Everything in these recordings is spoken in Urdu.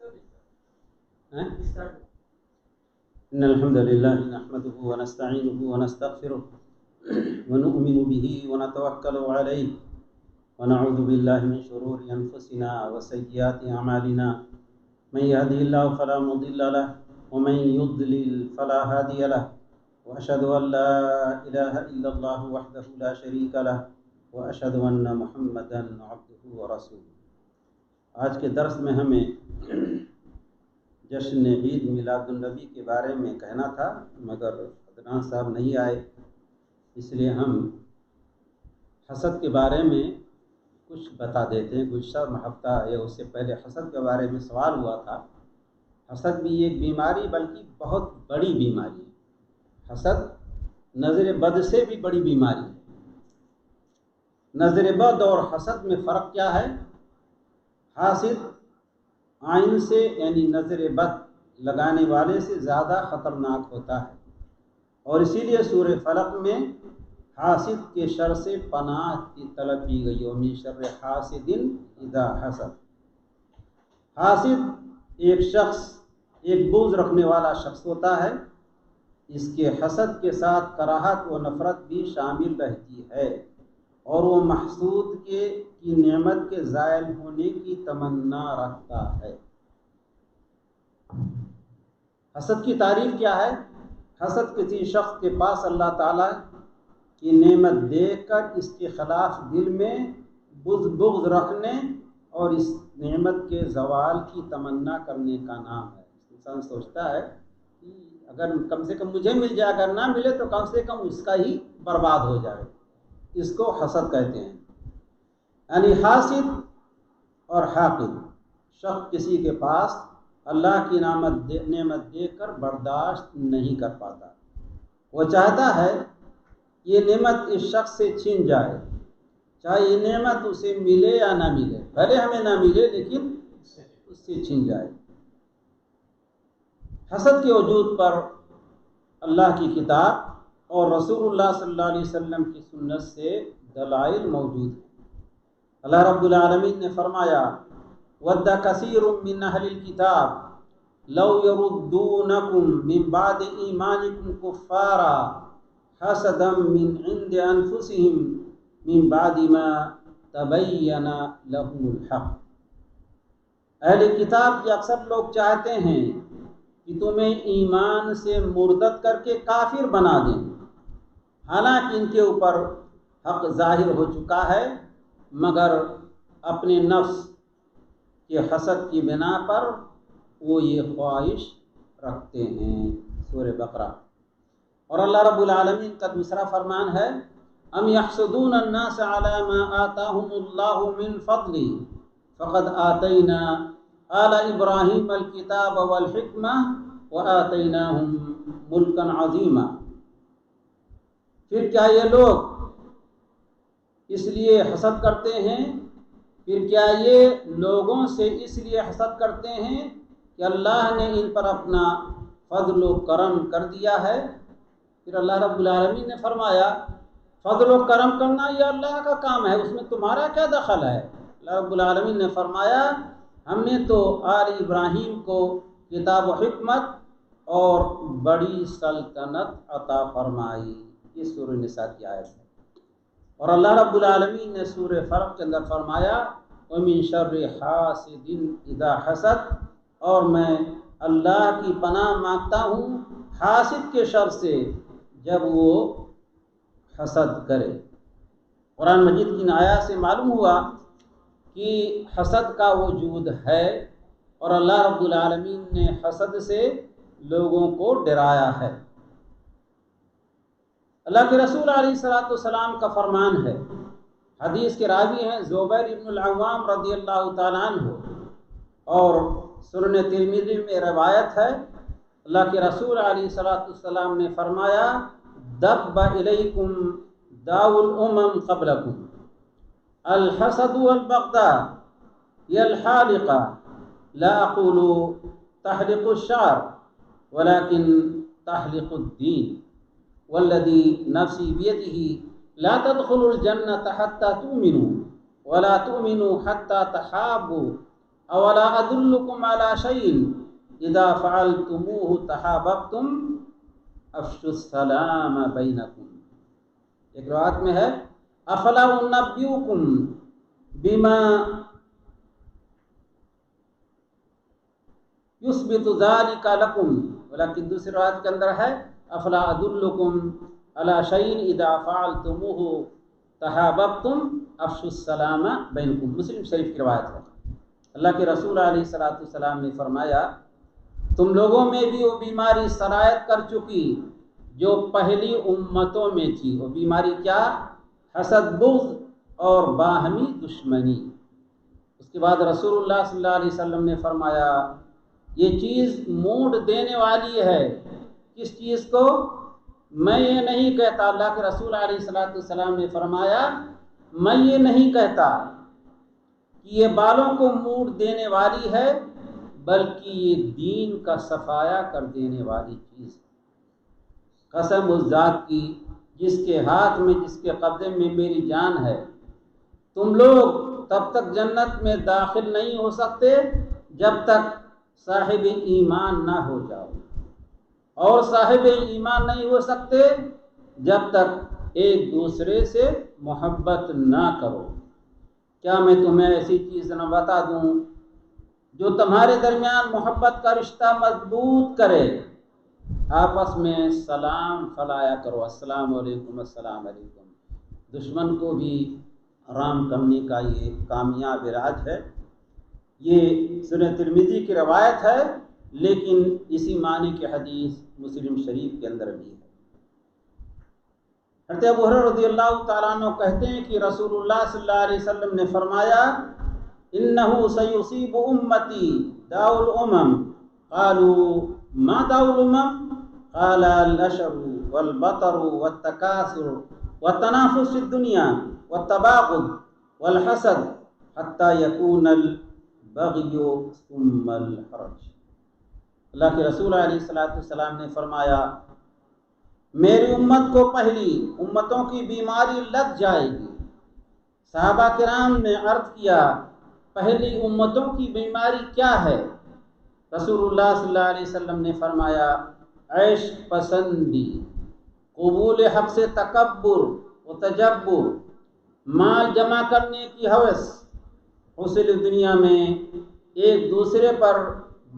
إن الحمد لله نحمده ونستعينه ونستغفره ونؤمن به ونتوكل عليه ونعوذ بالله من شرور أنفسنا وسيئات أعمالنا من يهده الله فلا مضل له ومن يضلل فلا هادي له وأشهد أن لا إله إلا الله وحده لا شريك له وأشهد أن محمدا عبده ورسوله۔ آج کے درس میں ہمیں جشن عید میلاد النبی کے بارے میں کہنا تھا، مگر عدنان صاحب نہیں آئے، اس لیے ہم حسد کے بارے میں کچھ بتا دیتے ہیں۔ گزشتہ ہفتہ یا اس سے پہلے حسد کے بارے میں سوال ہوا تھا۔ حسد بھی ایک بیماری بلکہ بہت بڑی بیماری ہے۔ حسد نظر بد سے بھی بڑی بیماری ہے۔ نظر بد اور حسد میں فرق کیا ہے؟ حاسد عین سے یعنی نظر بد لگانے والے سے زیادہ خطرناک ہوتا ہے، اور اسی لیے سورہ فلق میں حاسد کے شر سے پناہ کی طلب کی گئی، وَمِن شَرِّ حاسد اذا حسد۔ حاسد ایک شخص، ایک بغض رکھنے والا شخص ہوتا ہے، اس کے حسد کے ساتھ کراہت و نفرت بھی شامل رہتی ہے، اور وہ محسود کی نعمت کے زائل ہونے کی تمنا رکھتا ہے۔ حسد کی تعریف کیا ہے؟ حسد کسی شخص کے پاس اللہ تعالیٰ کی نعمت دیکھ کر اس کے خلاف دل میں بغض رکھنے اور اس نعمت کے زوال کی تمنا کرنے کا نام ہے۔ انسان سوچتا ہے کہ اگر کم سے کم مجھے مل جائے، اگر نہ ملے تو کم سے کم اس کا ہی برباد ہو جائے، اس کو حسد کہتے ہیں۔ یعنی حاسد اور حاقد شخص کسی کے پاس اللہ کی نعمت دیکھ کر برداشت نہیں کر پاتا، وہ چاہتا ہے یہ نعمت اس شخص سے چھین جائے، چاہے یہ نعمت اسے ملے یا نہ ملے، بھلے ہمیں نہ ملے لیکن اس سے چھین جائے۔ حسد کے وجود پر اللہ کی کتاب اور رسول اللہ صلی اللہ علیہ وسلم کی سنت سے دلائل موجود ہیں۔ اللہ رب العالمین نے فرمایا وَدَّ كَثِيرٌ مِّنْ أَهْلِ الْكِتَابِ لَوْ يَرُدُّونَكُمْ مِنْ بَعْدِ إِيمَانِكُمْ كُفَّارًا حَسَدًا مِّنْ عِنْدِ أَنفُسِهِمْ مِنْ بَعْدِ مَا تَبَيَّنَ لَهُمُ الْحَقُّ۔ اہل کتاب کے اکثر لوگ چاہتے ہیں کہ تمہیں ایمان سے مرتد کر کے کافر بنا دیں، حالانکہ ان کے اوپر حق ظاہر ہو چکا ہے، مگر اپنے نفس کے حسد کی بنا پر وہ یہ خواہش رکھتے ہیں۔ سورہ بقرہ۔ اور اللہ رب العالمین کا دوسرا فرمان ہے ام یحسدون الناس علی ما آتاہم اللہ من فضلہ فقد آتینا آل ابراہیم الکتاب والحکمہ وآتیناہم ملکا عظیما۔ پھر کیا یہ لوگ اس لیے حسد کرتے ہیں؟ پھر کیا یہ لوگوں سے اس لیے حسد کرتے ہیں کہ اللہ نے ان پر اپنا فضل و کرم کر دیا ہے؟ پھر اللہ رب العالمین نے فرمایا فضل و کرم کرنا یہ اللہ کا کام ہے، اس میں تمہارا کیا دخل ہے؟ اللہ رب العالمین نے فرمایا ہم نے تو آل ابراہیم کو کتاب و حکمت اور بڑی سلطنت عطا فرمائی۔ یہ سورہ نساء کی آیت ہے۔ اور اللہ رب العالمین نے سورہ فلق کے اندر فرمایا وَمِن شَرِّ حَاسِدٍ اِذَا حَسَدَ، اور میں اللہ کی پناہ مانگتا ہوں حاسد کے شر سے جب وہ حسد کرے۔ قرآن مجید کی آیات سے معلوم ہوا کہ حسد کا وجود ہے، اور اللہ رب العالمین نے حسد سے لوگوں کو ڈرایا ہے۔ اللہ کے رسول علیہ السلام کا فرمان ہے، حدیث کے راوی ہیں زبیر ابن العوام رضی اللہ تعالیٰ عنہ، اور سنن ترمذی میں روایت ہے اللہ کے رسول علیہ السلام نے فرمایا دب الیکم داء الامم قبلکم الحسد والبغضاء الحالق لا اقول تحلق الشعر ولكن تحلق الدين والذي نفسي بيده لا تدخلوا الجنة حتى تؤمنوا ولا تؤمنوا حتى تحابوا اولا ادلکم علی شیء اذا فعلتموه تحاببتم افشوا السلام بینکم۔ ایک روایت میں ہے افلا انبئکم بما یثبت ذلک لکم، ولیکن دوسری روایت کے اندر ہے افلا ادلکم علی شیء اذا فعلتموه تحاببتم افشوا السلام بینکم۔ مسلم شریف کی روایت ہے۔ اللہ کے رسول علیہ الصلوۃ والسلام نے فرمایا تم لوگوں میں بھی وہ بیماری سرایت کر چکی جو پہلی امتوں میں تھی۔ وہ بیماری کیا؟ حسد، بغض اور باہمی دشمنی۔ اس کے بعد رسول اللہ صلی اللہ علیہ وسلم نے فرمایا یہ چیز موڑ دینے والی ہے۔ کس چیز کو؟ میں یہ نہیں کہتا، اللہ کے رسول علیہ الصلوۃ والسلام نے فرمایا میں یہ نہیں کہتا کہ یہ بالوں کو موڑ دینے والی ہے، بلکہ یہ دین کا صفایا کر دینے والی چیز ہے۔ قسم اس ذات کی جس کے ہاتھ میں، جس کے قبضے میں میری جان ہے، تم لوگ تب تک جنت میں داخل نہیں ہو سکتے جب تک صاحب ایمان نہ ہو جاؤ، اور صاحب ایمان نہیں ہو سکتے جب تک ایک دوسرے سے محبت نہ کرو۔ کیا میں تمہیں ایسی چیز نہ بتا دوں جو تمہارے درمیان محبت کا رشتہ مضبوط کرے؟ آپس میں سلام پھیلایا کرو، السلام علیکم، السلام علیکم۔ دشمن کو بھی آرام کرنے کا یہ کامیاب علاج ہے۔ یہ سنن ترمذی کی روایت ہے، لیکن اسی معنی کی حدیث مسلم شریف کے اندر بھی ہے۔ حضرت ابو ہریرہ رضی اللہ تعالیٰ عنہ کہتے ہیں کہ رسول اللہ صلی اللہ علیہ وسلم نے فرمایا انه سيصيب امتی داء الامم قالوا ما داء الامم قال الاشر والبطر والتكاثر والتنافس في الدنيا والتباغض والحسد حتى يكون البغي ثم الحرج۔ اللہ کے رسول علیہ الصلوۃ والسلام نے فرمایا میری امت کو پہلی امتوں کی بیماری لگ جائے گی۔ صحابہ کرام نے عرض کیا پہلی امتوں کی بیماری کیا ہے؟ رسول اللہ صلی اللہ علیہ وسلم نے فرمایا عیش پسندی، قبول حق سے تکبر و تجبر، مال جمع کرنے کی ہوس، حسن دنیا میں ایک دوسرے پر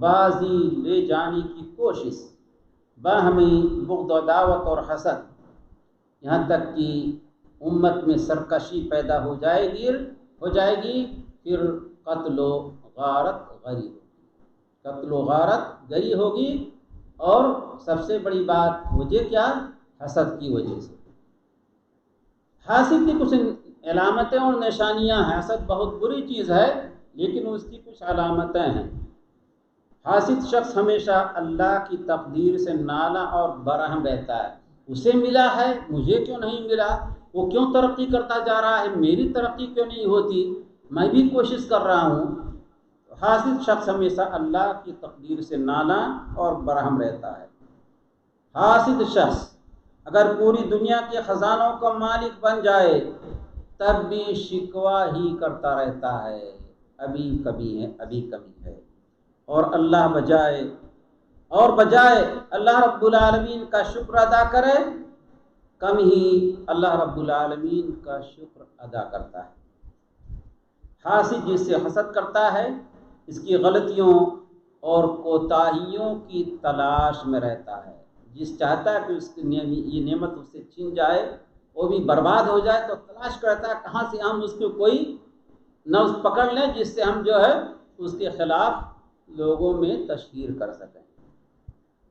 بازی لے جانے کی کوشش، باہمی بغض و عداوت اور حسد، یہاں تک کہ امت میں سرکشی پیدا ہو جائے گی، پھر قتل و غارت غری ہوگی، قتل و غارت گری ہوگی، اور سب سے بڑی بات وجہ کیا؟ حسد کی وجہ سے۔ حاسد کی کچھ علامتیں اور نشانیاں ہیں۔ حسد بہت بری چیز ہے، لیکن اس کی کچھ علامتیں ہیں۔ حاسد شخص ہمیشہ اللہ کی تقدیر سے نالاں اور برہم رہتا ہے۔ اسے ملا ہے، مجھے کیوں نہیں ملا؟ وہ کیوں ترقی کرتا جا رہا ہے، میری ترقی کیوں نہیں ہوتی؟ میں بھی کوشش کر رہا ہوں۔ حاسد شخص ہمیشہ اللہ کی تقدیر سے نالاں اور برہم رہتا ہے۔ حاسد شخص اگر پوری دنیا کے خزانوں کا مالک بن جائے تب بھی شکوہ ہی کرتا رہتا ہے، ابھی کمی ہے، ابھی کمی ہے، اور بجائے اللہ رب العالمین کا شکر ادا کرے، کم ہی اللہ رب العالمین کا شکر ادا کرتا ہے۔ حاسد جس سے حسد کرتا ہے اس کی غلطیوں اور کوتاہیوں کی تلاش میں رہتا ہے۔ جس چاہتا ہے کہ اس کی یہ نعمت اس سے چھن جائے، وہ بھی برباد ہو جائے، تو تلاش کرتا ہے کہاں سے ہم اس کو کوئی نفس پکڑ لیں جس سے ہم جو ہے اس کے خلاف لوگوں میں تشہیر کر سکیں،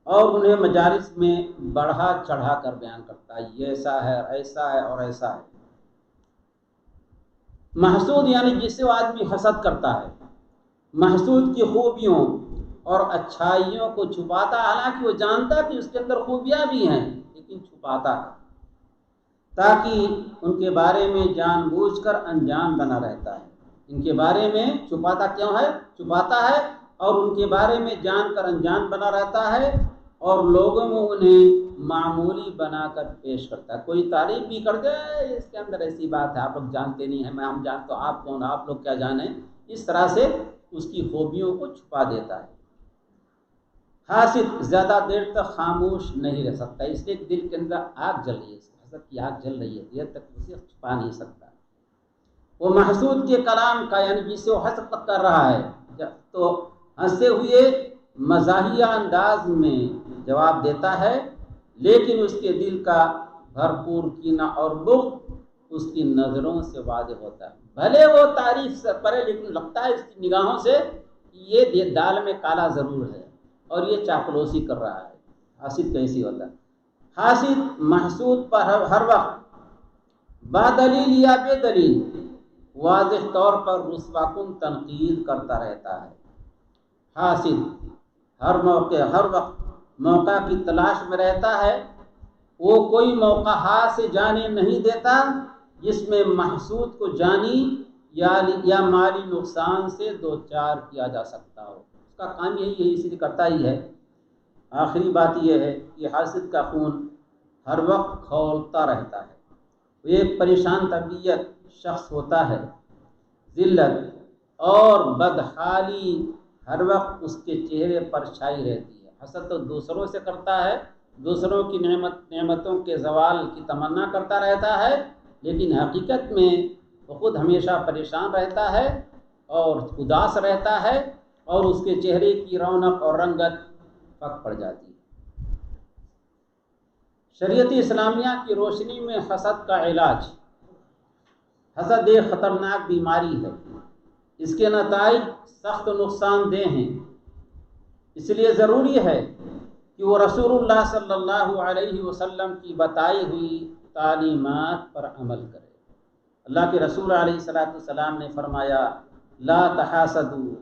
اور انہیں مجالس میں بڑھا چڑھا کر بیان کرتا ہے یہ ایسا ہے، ایسا ہے اور ایسا ہے۔ محسود یعنی جس سے وہ آدمی حسد کرتا ہے، محسود کی خوبیوں اور اچھائیوں کو چھپاتا، حالانکہ وہ جانتا کہ اس کے اندر خوبیاں بھی ہیں لیکن چھپاتا ہے، تاکہ ان کے بارے میں جان بوجھ کر انجان بنا رہتا ہے۔ ان کے بارے میں چھپاتا کیوں ہے؟ چھپاتا ہے اور ان کے بارے میں جان کر انجان بنا رہتا ہے، اور لوگوں میں انہیں معمولی بنا کر پیش کرتا ہے۔ کوئی تعریف بھی کر دے اس کے اندر ایسی بات ہے، آپ لوگ جانتے نہیں ہیں، ہم جانتے، آپ کون، آپ لوگ کیا جانیں، اس طرح سے اس کی خوبیوں کو چھپا دیتا ہے۔ حاسد زیادہ دیر تک خاموش نہیں رہ سکتا، اس لیے دل کے اندر آگ جل رہی ہے، حسد کی آگ جل رہی ہے، دیر تک اسے چھپا نہیں سکتا۔ وہ محسود کے کلام کا یعنی جسے وہ حسد تک کر رہا ہے تو ہنستے ہوئے مزاحیہ انداز میں جواب دیتا ہے، لیکن اس کے دل کا بھرپور کینہ اور بغض اس کی نظروں سے واضح ہوتا ہے۔ بھلے وہ تعریف سے پڑے لیکن لگتا ہے اس کی نگاہوں سے یہ دال میں کالا ضرور ہے اور یہ چاپلوسی کر رہا ہے۔ حاسد کیسی ہوتا ہے؟ حاسد محسود پر ہر وقت بادلیل یا بے دلیل واضح طور پر رسوا کن تنقید کرتا رہتا ہے۔ حاسد ہر وقت موقع کی تلاش میں رہتا ہے، وہ کوئی موقع ہاتھ سے جانے نہیں دیتا جس میں محسود کو جانی یا مالی نقصان سے دوچار کیا جا سکتا ہو۔ اس کا کام یہی ہے، اسی لیے کرتا ہی ہے۔ آخری بات یہ ہے کہ حاسد کا خون ہر وقت کھولتا رہتا ہے، وہ ایک پریشان طبیعت شخص ہوتا ہے، ذلت اور بدحالی ہر وقت اس کے چہرے پر چھائی رہتی ہے۔ حسد تو دوسروں سے کرتا ہے، دوسروں کی نعمتوں کے زوال کی تمنا کرتا رہتا ہے، لیکن حقیقت میں وہ خود ہمیشہ پریشان رہتا ہے اور اداس رہتا ہے اور اس کے چہرے کی رونق اور رنگت پھک پڑ جاتی ہے۔ شریعت اسلامیہ کی روشنی میں حسد کا علاج۔ حسد ایک خطرناک بیماری ہے، اس کے نتائج سخت نقصان دہ ہیں، اس لیے ضروری ہے کہ وہ رسول اللہ صلی اللہ علیہ وسلم کی بتائی ہوئی تعلیمات پر عمل کرے۔ اللہ کے رسول علیہ السلام نے فرمایا لا تحاسدوا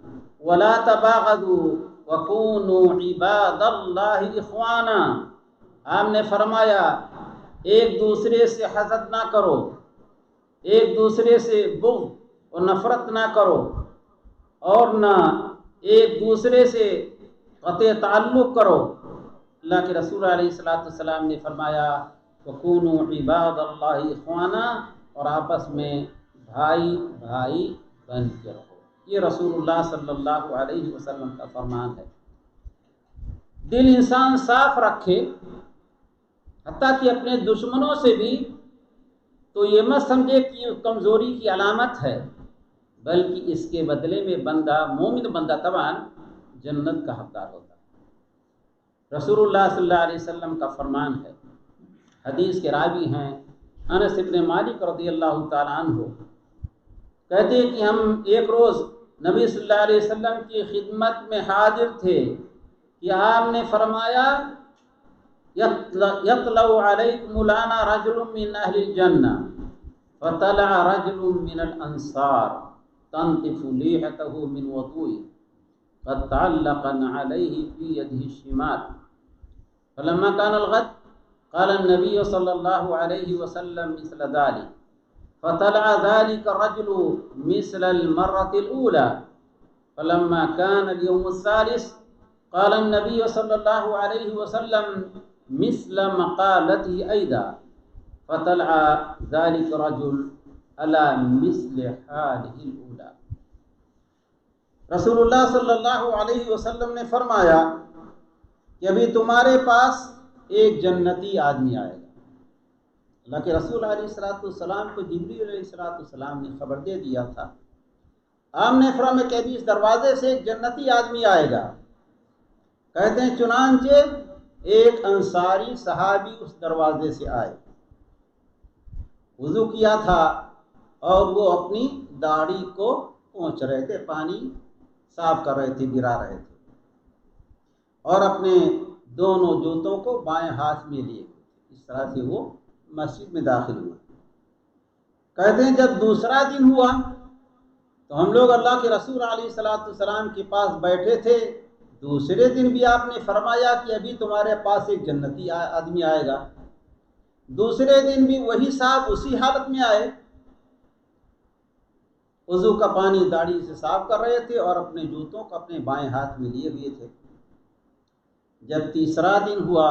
ولا تباغضوا وكونوا عباد اللہ اخوانا۔ آپ نے فرمایا ایک دوسرے سے حسد نہ کرو، ایک دوسرے سے بغض اور نفرت نہ کرو، اور نہ ایک دوسرے سے قطع تعلق کرو۔ اللہ کے رسول علیہ السلام نے فرمایا وَكُونُوا عِبَادَ اللَّهِ إِخْوَانًا، اور آپس میں بھائی بھائی بن کے رہو۔ یہ رسول اللہ صلی اللہ علیہ وسلم کا فرمان ہے۔ دل انسان صاف رکھے حتیٰ کہ اپنے دشمنوں سے بھی، تو یہ مت سمجھے کہ کمزوری کی علامت ہے، بلکہ اس کے بدلے میں مومن بندہ طبعاً جنت کا حقدار ہوتا ہے۔ رسول اللہ صلی اللہ علیہ وسلم کا فرمان ہے، حدیث کے راوی ہیں انس بن مالک رضی اللہ تعالیٰ عنہ، کہتے ہیں کہ ہم ایک روز نبی صلی اللہ علیہ وسلم کی خدمت میں حاضر تھے کہ آپ نے فرمایا یطلع علیکم الآن رجل من اہل الجنہ فطلع رجل من الانصار تنطف لیحته من وضوئه قد تعلق علیہ فی یده الشمال فلما كان الغد قال النبی صلی اللہ علیہ وسلم مثل ذلك فطلع ذلك الرجل مثل المرة الأولى فلما كان اليوم الثالث قال النبي صلى الله عليه وسلم مثل مقالته أيضا فطلع ذلك الرجل على مثل حاله الأولى۔ رسول اللہ صلی اللہ علیہ وسلم نے فرمایا کہ ابھی تمہارے پاس ایک جنتی آدمی آئے گا۔ اللہ کے رسول علیہ السلام کو جبریل علیہ السلام نے خبر دے دیا تھا۔ آپ نے فرمایا کہ ابھی اس دروازے سے ایک جنتی آدمی آئے گا۔ کہتے ہیں چنانچہ ایک انصاری صحابی اس دروازے سے آئے، وضو کیا تھا اور وہ اپنی داڑھی کو پونچھ رہے تھے، پانی صاف کر رہے تھے، گرا رہے تھے، اور اپنے دونوں جوتوں کو بائیں ہاتھ میں لیے، اس طرح سے وہ مسجد میں داخل ہوئے۔ کہتے ہیں جب دوسرا دن ہوا تو ہم لوگ اللہ کے رسول علیہ السلام کے پاس بیٹھے تھے۔ دوسرے دن بھی آپ نے فرمایا کہ ابھی تمہارے پاس ایک جنتی آدمی آئے گا۔ دوسرے دن بھی وہی صاحب اسی حالت میں آئے، وضو کا پانی داڑھی سے صاف کر رہے تھے اور اپنے جوتوں کو اپنے بائیں ہاتھ میں لیے ہوئے تھے۔ جب تیسرا دن ہوا،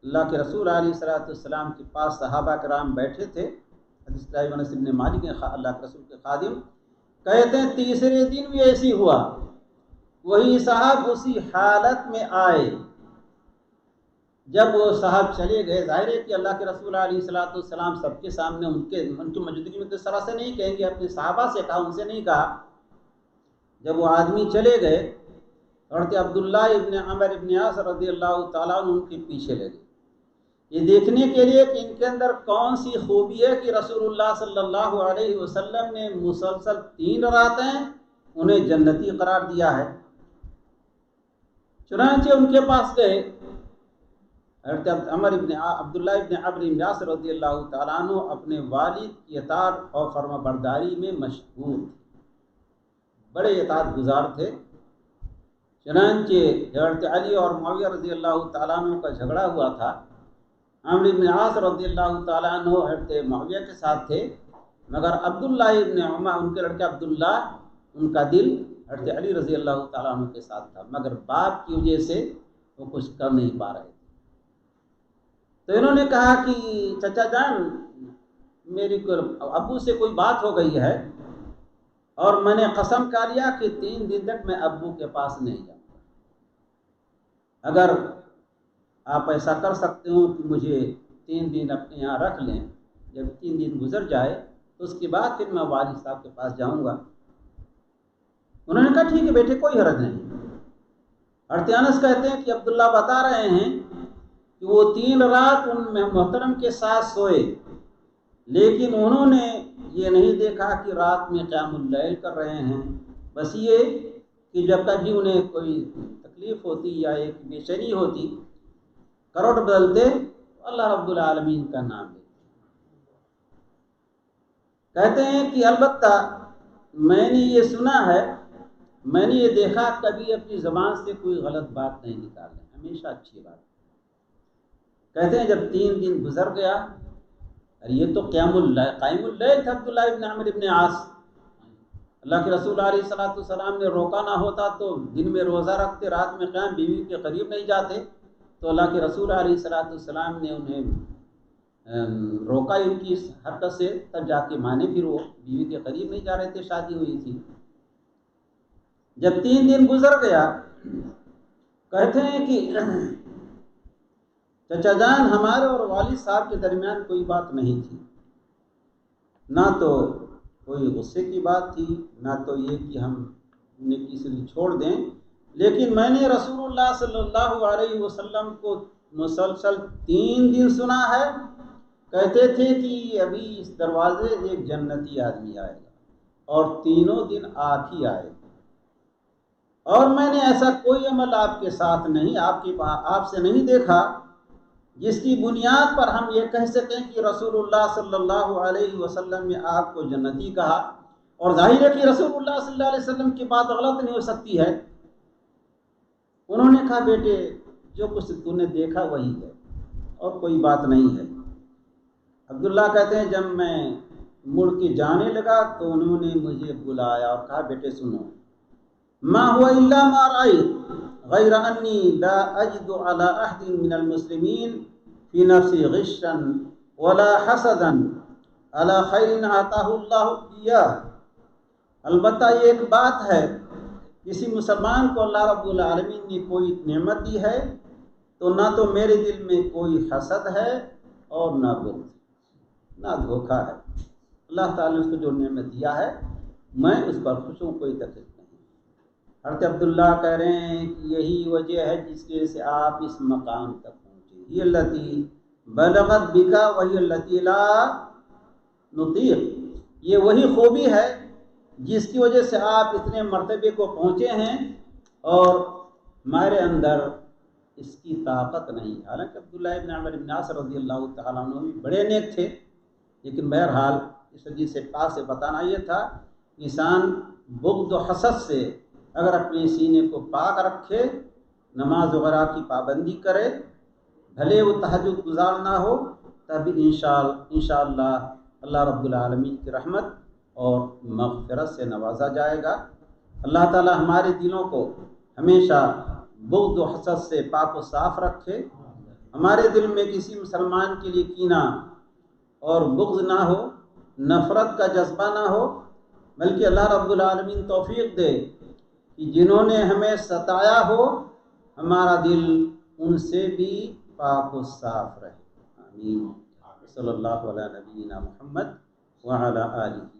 اللہ کے رسول علیہ السلام کے پاس صحابہ کرام بیٹھے تھے، حدیث انس بن مالک اللہ کے رسول کے خادم، کہتے ہیں تیسرے دن بھی ایسی ہوا، وہی صاحب اسی حالت میں آئے۔ جب وہ صاحب چلے گئے، ظاہر ہے کہ اللہ کے رسول علیہ الصلوۃ والسلام سب کے سامنے ان کی موجودگی میں تو اس طرح سے نہیں کہیں گے، اپنے صحابہ سے کہا، ان سے نہیں کہا۔ جب وہ آدمی چلے گئے، حضرت عبداللہ ابن عمر ابن عاص رضی اللہ تعالیٰ عنہ ان کے پیچھے لگے، یہ دیکھنے کے لیے کہ ان کے اندر کون سی خوبی ہے کہ رسول اللہ صلی اللہ علیہ وسلم نے مسلسل 3 راتیں انہیں جنتی قرار دیا ہے۔ چنانچہ ان کے پاس گئے۔ حضرت عبداللہ ابن عمر ابن عاص رضی اللہ تعالیٰ عنہ اپنے والد کی اطاعت اور فرما برداری میں مشہور تھے، بڑے اطاعت گزار تھے۔ چنانچہ حضرت علی اور معاویہ رضی اللہ تعالیٰ عنہ کا جھگڑا ہوا تھا۔ عمرو بن عاص رضی اللہ تعالیٰ عنہ حضرت معاویہ کے ساتھ تھے، مگر عبداللہ ابن عمر، ان کے لڑکے عبداللہ، ان کا دل حضرت علی رضی اللہ تعالیٰ عنہ کے ساتھ تھا، مگر باپ کی وجہ سے وہ کچھ کر نہیں پا رہے تھے۔ تو انہوں نے کہا کہ چچا جان، میری ابو سے کوئی بات ہو گئی ہے اور میں نے قسم کھا لیا کہ 3 دن تک میں ابو کے پاس نہیں جاؤں گا۔ اگر آپ ایسا کر سکتے ہو کہ مجھے 3 دن اپنے یہاں رکھ لیں، جب 3 دن گزر جائے تو اس کے بعد پھر میں والد صاحب کے پاس جاؤں گا۔ انہوں نے کہا ٹھیک ہے بیٹے، کوئی حرج نہیں۔ حضرت انس کہتے ہیں کہ عبداللہ بتا رہے ہیں کہ وہ 3 رات ان محترم کے ساتھ سوئے، لیکن انہوں نے یہ نہیں دیکھا کہ رات میں قیام اللیل کر رہے ہیں، بس یہ کہ جب کبھی انہیں کوئی تکلیف ہوتی یا ایک بے چینی ہوتی، کروٹ بدلتے، اللہ رب العالمین کا نام لیتے۔ کہتے ہیں کہ البتہ میں نے یہ سنا ہے، میں نے یہ دیکھا، کبھی اپنی زبان سے کوئی غلط بات نہیں نکالیں، ہمیشہ اچھی بات۔ کہتے ہیں جب 3 دن گزر گیا، یہ تو قائم اللیل تھا عبداللہ ابن عمر ابن عاص، اللہ کے رسول علیہ الصلوۃ والسلام نے روکا نہ ہوتا تو دن میں روزہ رکھتے، رات میں قیام، بیوی کے قریب نہیں جاتے، تو اللہ کے رسول علیہ الصلوۃ والسلام نے انہیں روکا ان کی اس حرکت سے، تب جا کے مانے، پھر وہ بیوی کے قریب نہیں جا رہے تھے، شادی ہوئی تھی۔ جب 3 دن گزر گیا، کہتے ہیں کہ چچا جان، ہمارے اور والد صاحب کے درمیان کوئی بات نہیں تھی، نہ تو کوئی غصے کی بات تھی، نہ تو یہ کہ ہم انہیں کسی لیے چھوڑ دیں، لیکن میں نے رسول اللہ صلی اللہ علیہ وسلم کو مسلسل 3 دن سنا ہے، کہتے تھے کہ ابھی اس دروازے ایک جنتی آدمی آئے گا، اور تینوں دن آ ہی آئے گا، اور میں نے ایسا کوئی عمل آپ کے ساتھ نہیں، آپ سے نہیں دیکھا جس کی بنیاد پر ہم یہ کہہ سکیں کہ رسول اللہ صلی اللہ علیہ وسلم نے آپ کو جنتی کہا، اور ظاہر ہے کہ رسول اللہ صلی اللہ علیہ وسلم کی بات غلط نہیں ہو سکتی ہے۔ انہوں نے کہا بیٹے، جو کچھ تو نے دیکھا وہی ہے، اور کوئی بات نہیں ہے۔ عبداللہ کہتے ہیں جب میں مڑ کے جانے لگا تو انہوں نے مجھے بلایا اور کہا بیٹے سنو، ما هو الا ما رأيت غیر انی لا اجد على احد من المسلمین فی نفسی غشا ولا حسدا على خیر آتاہ اللہ ایاہ۔ البتہ یہ ایک بات ہے، کسی مسلمان کو اللہ رب العالمین نے کوئی نعمت دی ہے تو نہ تو میرے دل میں کوئی حسد ہے اور نہ بغض، نہ دھوکہ ہے۔ اللہ تعالیٰ نے اس کو جو نعمت دیا ہے میں اس پر خوش ہوں، کوئی تکلیف نہیں۔ حضرت عبداللہ کہہ رہے ہیں کہ یہی وجہ ہے جس کی وجہ سے آپ اس مقام تک پہنچے، یہ التی بلغت بکا وہی التی لا نطیق، یہ وہی خوبی ہے جس کی وجہ سے آپ اتنے مرتبے کو پہنچے ہیں اور ہمارے اندر اس کی طاقت نہیں۔ حالانکہ عبداللہ ابن عمر ابن عاص رضی اللہ تعالیٰ عنہ بھی بڑے نیک تھے، لیکن بہرحال اس حدیث سے پاک سے بتانا یہ تھا، انسان بغض و حسد سے اگر اپنے سینے کو پاک رکھے، نماز وغیرہ کی پابندی کرے، بھلے وہ تہجد گزار نہ ہو، تب انشاءاللہ اللہ رب العالمین کی رحمت اور مغفرت سے نوازا جائے گا۔ اللہ تعالی ہمارے دلوں کو ہمیشہ بغض و حسد سے پاک و صاف رکھے، ہمارے دل میں کسی مسلمان کے لیے کینہ اور بغض نہ ہو، نفرت کا جذبہ نہ ہو، بلکہ اللہ رب العالمین توفیق دے کہ جنہوں نے ہمیں ستایا ہو ہمارا دل ان سے بھی پاک و صاف رہے. آمین. صلی اللہ علیہ نبینا محمد وعلی آلہ